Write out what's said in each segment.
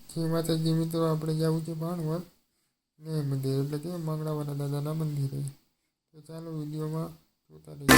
જે માતાજી મિત્રો આપણે જવું છે ભાણવડ ને મંદિર એટલે કે મંગળાવાળા દાદાના મંદિરે. તો ચાલો વિડીયોમાં જોતા રહીએ.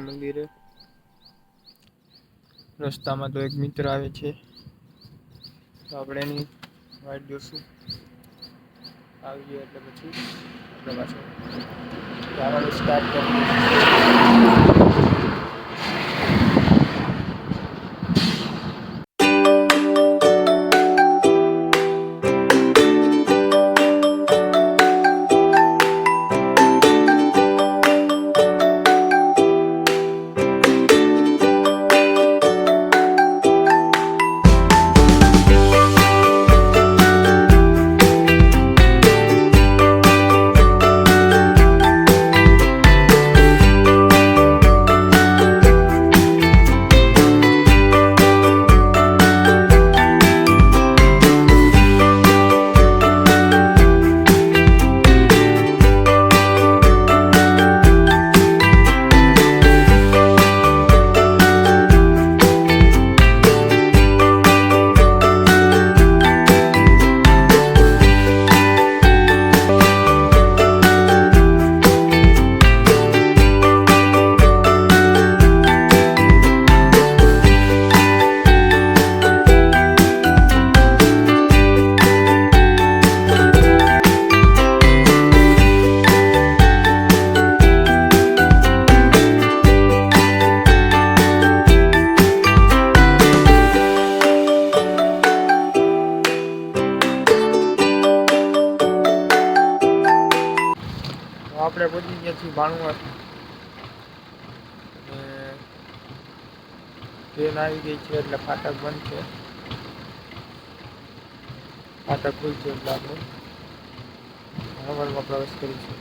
મંદિરે રસ્તામાં તો એક મિત્ર આવે છે, તો આપણે એની વાટ જોશું. આવી ગયો એટલે પછી આપણે પાછું જવાનું સ્ટાર્ટ કરીએ. આપણે પહોંચી ગયા છીએ ભાણવડ. ટ્રેન આવી ગઈ છે એટલે ફાટક બંધ છે. ફાટક ખુલશે એટલે આપણે ભાણવડમાં પ્રવેશ કરીશું.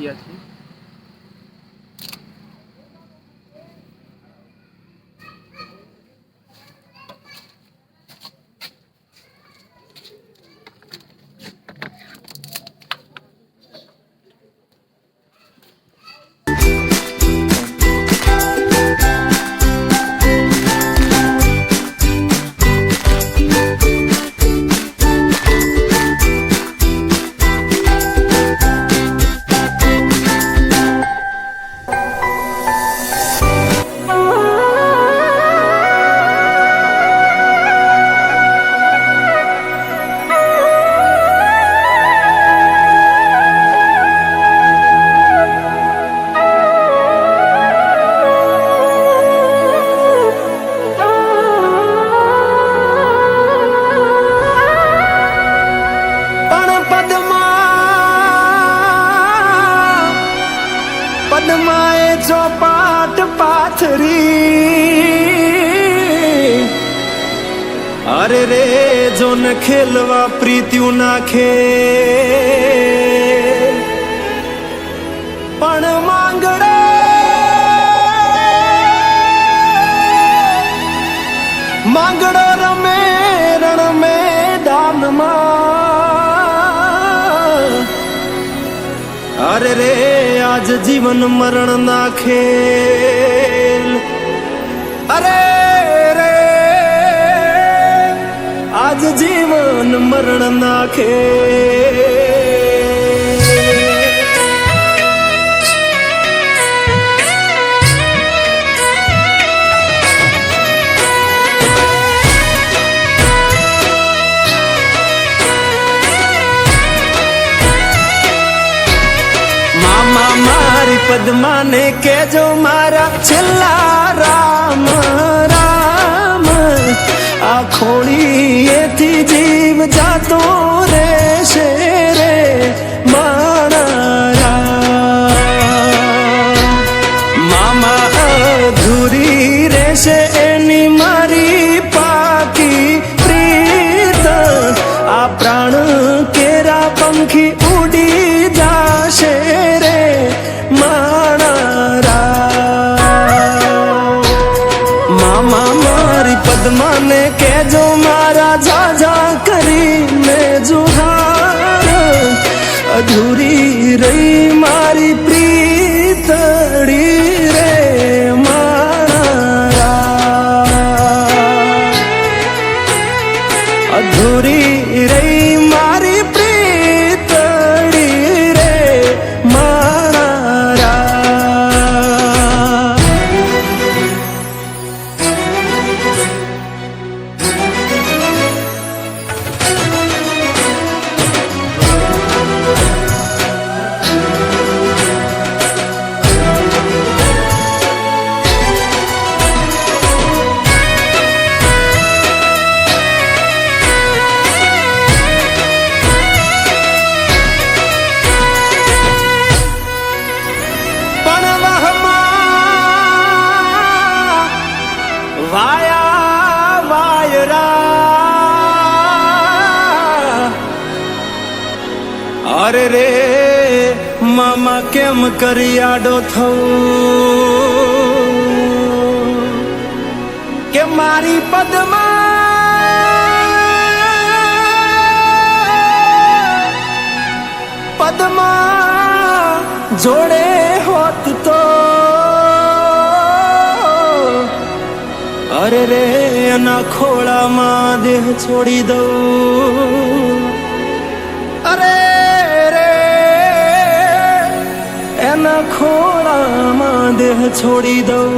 રહ્યા છીએ. પદ્માએ ચોપાટ પાથરી, અરે રે જો ન ખેલવા પ્રીત્યું નાખે, પણ માંગડો રમે રણ મેદાનમાં, અરે રે આજ જીવન મરણ ના ખેલ, અરે રે આજ જીવન મરણ ના ખેલ. મારી પદ્માને કેજો મારા છેલ્લા રામ રામ, આ ખોળીએથી જીવ જાતો રહેશે રે મારા મામા, અધૂરી રહેશે એની મારી પાકી પ્રીત, આ પ્રાણ કેરા પંખી ઉડી જાશે રે મામા. મારી પદ્માને કેજો મારા જાજા કરીને જુહાર, અધૂરી રહી મારી પ્રીતડી રે મારા, અધૂરી રહી મારી પ્રીતડી રે મારા. વાયા વાયરા, અરે રે મામા કેમ કરી આડો થવું, કે મારી પદ્મા જોડે હોત તો, અરે રે એના ખોળામાં દેહ છોડી દઉં, અરે રે એના ખોળામાં દેહ છોડી દઉં.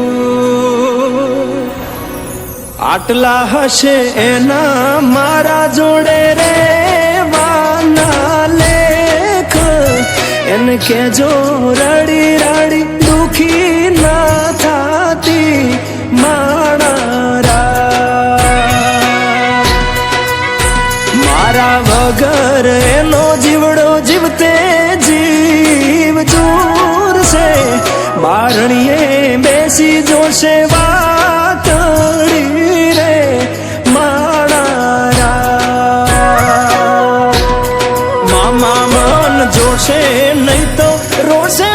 આટલા હશે એના મારા જોડે રે વાના લેખ, એને કેજો રડી રડી દુખી ના થાતી મારા વગર એનો જીવડો જીવતે જીવ ચૂરશે, બારણીએ બેસી જોશે વાતડી રે મારા. મામા મન જોશે નહીં તો રોશે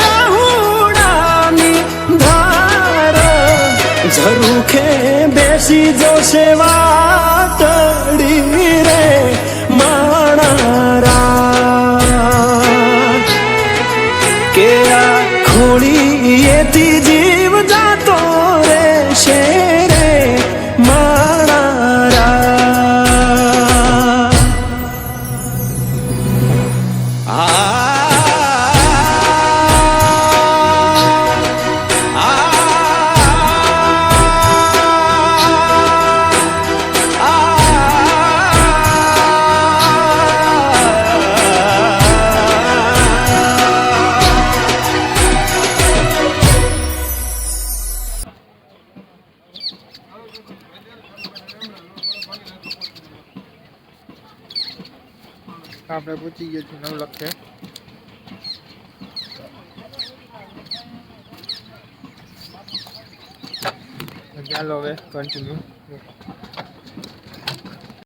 બેસી જોશે વાટડી રે માણારા કે આ ખોળીએથી જીવ જાતો રહેશે રે માણારા આપણે પૂછી ગયા છીએ 9 લખે ચાલો હવે કન્ટિન્યુ